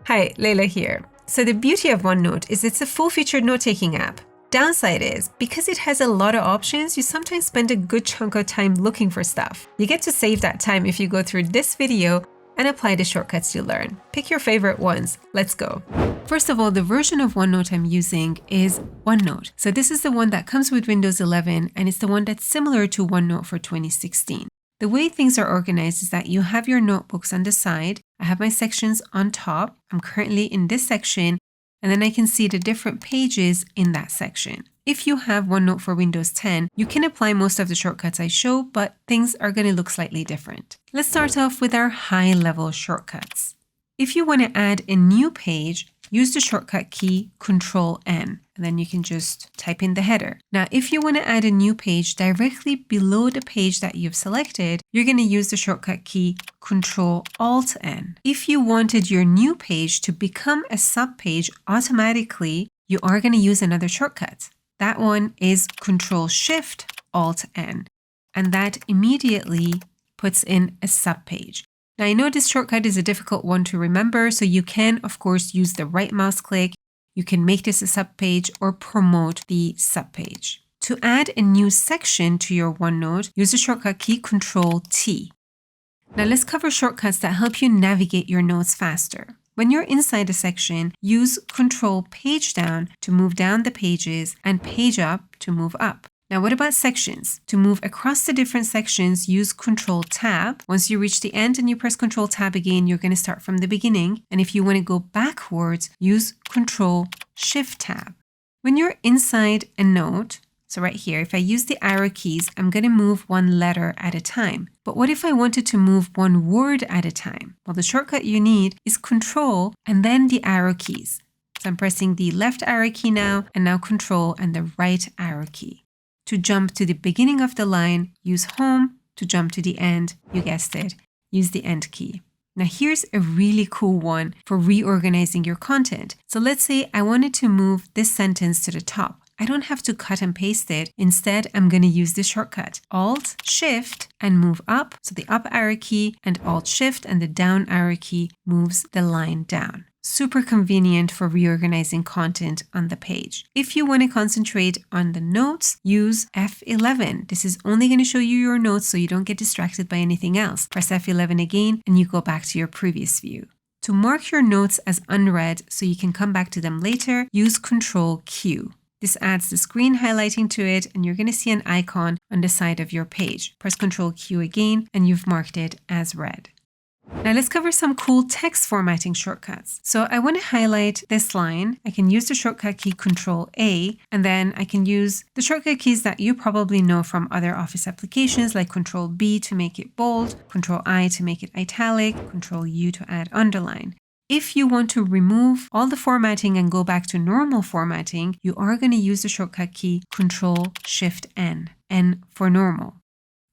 Hi, Leila here. So the beauty of OneNote is it's a full-featured note-taking app. Downside is, because it has a lot of options, you sometimes spend a good chunk of time looking for stuff. You get to save that time if you go through this video and apply the shortcuts you learn. Pick your favorite ones. Let's go. First of all, the version of OneNote I'm using is OneNote. So this is the one that comes with Windows 11, and it's the one that's similar to OneNote for 2016. The way things are organized is that you have your notebooks on the side. I have my sections on top. I'm currently in this section, and then I can see the different pages in that section. If you have OneNote for Windows 10, you can apply most of the shortcuts I show, but things are going to look slightly different. Let's start off with our high-level shortcuts. If you want to add a new page, use the shortcut key Control-N, and then you can just type in the header. Now, if you want to add a new page directly below the page that you've selected, you're going to use the shortcut key Control-Alt-N. If you wanted your new page to become a subpage automatically, you are going to use another shortcut. That one is Control-Shift-Alt-N, and that immediately puts in a subpage. Now, I know this shortcut is a difficult one to remember, so you can, of course, use the right mouse click. You can make this a subpage or promote the subpage. To add a new section to your OneNote, use the shortcut key Control-T. Now, let's cover shortcuts that help you navigate your notes faster. When you're inside a section, use Control-Page Down to move down the pages and Page Up to move up. Now, what about sections? To move across the different sections, use Control-Tab. Once you reach the end and you press Control-Tab again, you're going to start from the beginning. And if you want to go backwards, use Control-Shift-Tab. When you're inside a note, so right here, if I use the arrow keys, I'm going to move one letter at a time. But what if I wanted to move one word at a time? Well, the shortcut you need is Control and then the arrow keys. So I'm pressing the left arrow key now, and now Control and the right arrow key. To jump to the beginning of the line, use Home. To jump to the end, you guessed it, use the End key. Now here's a really cool one for reorganizing your content. So let's say I wanted to move this sentence to the top. I don't have to cut and paste it. Instead, I'm going to use this shortcut, Alt, Shift, and move up. So the up arrow key and Alt, Shift, and the down arrow key moves the line down. Super convenient for reorganizing content on the page. If you want to concentrate on the notes, use F11. This is only going to show you your notes so you don't get distracted by anything else. Press F11 again and you go back to your previous view. To mark your notes as unread so you can come back to them later, use Control-Q. This adds the screen highlighting to it, and you're going to see an icon on the side of your page. Press Control-Q again and you've marked it as read. Now let's cover some cool text formatting shortcuts. So I want to highlight this line. I can use the shortcut key Control-A, and then I can use the shortcut keys that you probably know from other Office applications like Control-B to make it bold, Control-I to make it italic, Control-U to add underline. If you want to remove all the formatting and go back to normal formatting, you are going to use the shortcut key Control-Shift-N, N for normal.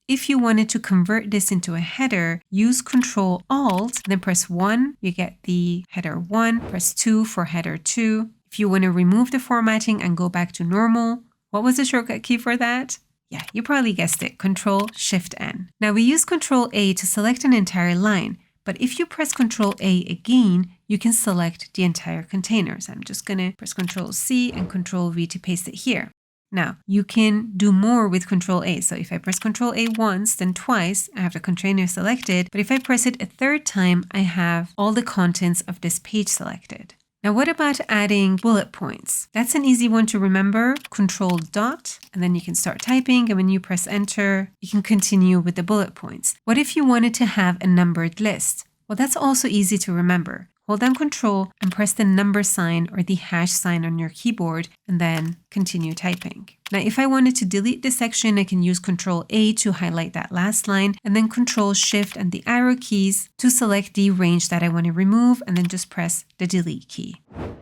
If you wanted to convert this into a header, use Control-Alt, then press 1, you get the header 1, press 2 for header 2. If you want to remove the formatting and go back to normal, what was the shortcut key for that? Yeah, you probably guessed it, Control-Shift-N. Now we use Control-A to select an entire line, but if you press Control-A again, you can select the entire container. So I'm just going to press Control-C and Control-V to paste it here. Now, you can do more with Control-A. So if I press Control-A once, then twice, I have the container selected. But if I press it a third time, I have all the contents of this page selected. Now, what about adding bullet points? That's an easy one to remember. Control-Dot, and then you can start typing. And when you press Enter, you can continue with the bullet points. What if you wanted to have a numbered list? Well, that's also easy to remember. Hold down Control and press the number sign or the hash sign on your keyboard and then continue typing. Now, if I wanted to delete this section, I can use Control-A to highlight that last line and then Control-Shift and the arrow keys to select the range that I want to remove and then just press the Delete key.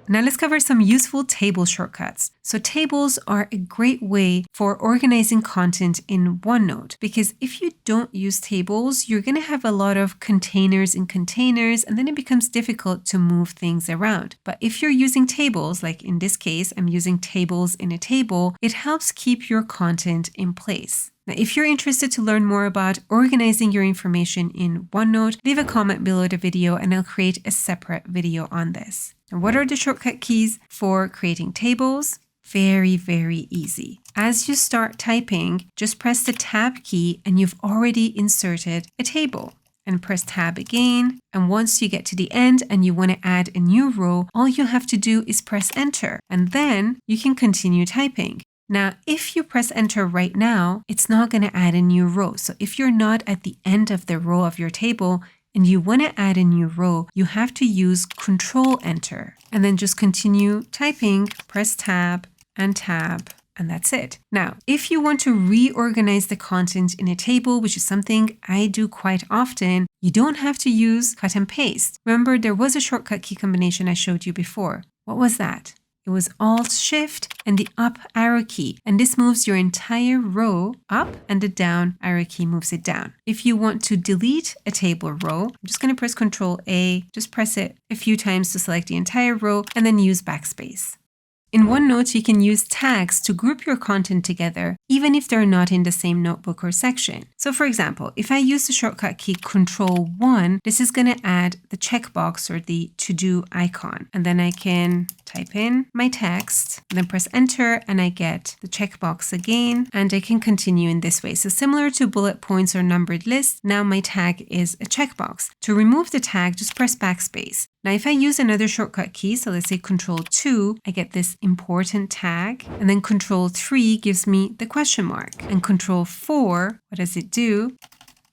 Now let's cover some useful table shortcuts. So tables are a great way for organizing content in OneNote because if you don't use tables, you're going to have a lot of containers in containers and then it becomes difficult to move things around. But if you're using tables, like in this case, I'm using tables in a table, it helps keep your content in place. Now, if you're interested to learn more about organizing your information in OneNote, leave a comment below the video and I'll create a separate video on this. And what are the shortcut keys for creating tables? Very, very easy. As you start typing, just press the Tab key and you've already inserted a table. And press Tab again. And once you get to the end and you want to add a new row, all you have to do is press Enter. And then you can continue typing. Now, if you press Enter right now, it's not going to add a new row. So if you're not at the end of the row of your table and you want to add a new row, you have to use Control Enter and then just continue typing, press Tab and Tab, and that's it. Now, if you want to reorganize the content in a table, which is something I do quite often, you don't have to use cut and paste. Remember, there was a shortcut key combination I showed you before. What was that? It was Alt-Shift and the up arrow key. And this moves your entire row up and the down arrow key moves it down. If you want to delete a table row, I'm just going to press Ctrl-A, just press it a few times to select the entire row and then use backspace. In OneNote, you can use tags to group your content together, even if they're not in the same notebook or section. So for example, if I use the shortcut key Ctrl-1, this is going to add the checkbox or the to-do icon. And then I can type in my text, and then press Enter, and I get the checkbox again, and I can continue in this way. So similar to bullet points or numbered lists, now my tag is a checkbox. To remove the tag, just press backspace. Now, if I use another shortcut key, so let's say Ctrl-2, I get this important tag, and then Ctrl-3 gives me the question mark. And Ctrl-4, what does it do?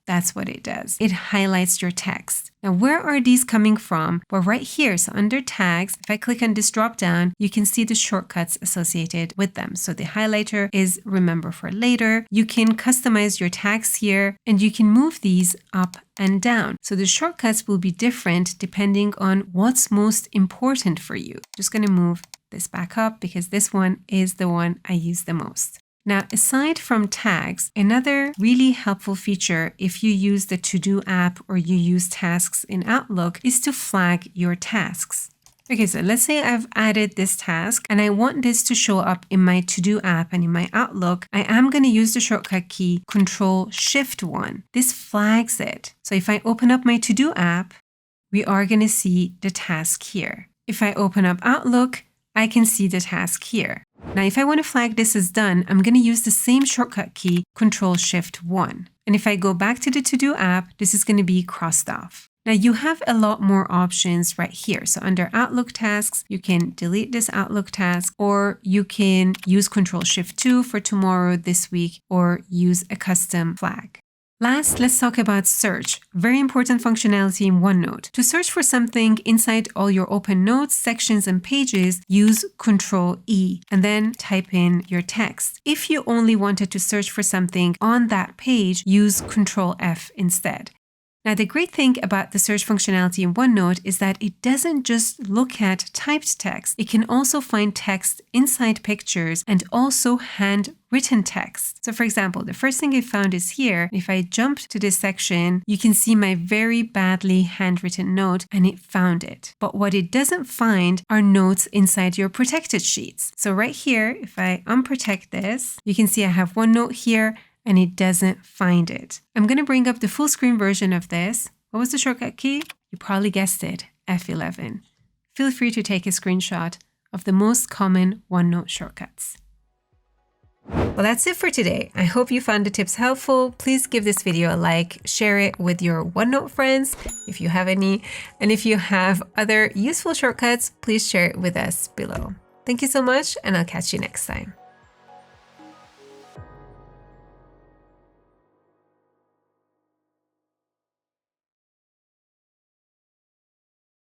That's what it does. It highlights your text. Now, where are these coming from? Well, right here. So under tags, if I click on this drop down, you can see the shortcuts associated with them. So the highlighter is remember for later. You can customize your tags here and you can move these up and down. So the shortcuts will be different depending on what's most important for you. Just going to move this back up because this one is the one I use the most. Now, aside from tags, another really helpful feature if you use the To-Do app or you use tasks in Outlook is to flag your tasks. Okay, so let's say I've added this task and I want this to show up in my To-Do app and in my Outlook. I am going to use the shortcut key Ctrl-Shift-1. This flags it. So if I open up my To-Do app, we are going to see the task here. If I open up Outlook, I can see the task here. Now, if I want to flag this as done, I'm going to use the same shortcut key, Ctrl-Shift-1. And if I go back to the To-Do app, this is going to be crossed off. Now, you have a lot more options right here. So under Outlook tasks, you can delete this Outlook task, or you can use Ctrl-Shift-2 for tomorrow, this week, or use a custom flag. Last, let's talk about search. Very important functionality in OneNote. To search for something inside all your open notes, sections, and pages, use Ctrl-E and then type in your text. If you only wanted to search for something on that page, use Ctrl-F instead. Now, the great thing about the search functionality in OneNote is that it doesn't just look at typed text. It can also find text inside pictures and also handwritten text. So for example, the first thing I found is here. If I jump to this section, you can see my very badly handwritten note and it found it. But what it doesn't find are notes inside your protected sheets. So right here, if I unprotect this, you can see I have one note here and it doesn't find it. I'm going to bring up the full screen version of this. What was the shortcut key? You probably guessed it, F11. Feel free to take a screenshot of the most common OneNote shortcuts. Well, that's it for today. I hope you found the tips helpful. Please give this video a like, share it with your OneNote friends if you have any, and if you have other useful shortcuts, please share it with us below. Thank you so much, and I'll catch you next time.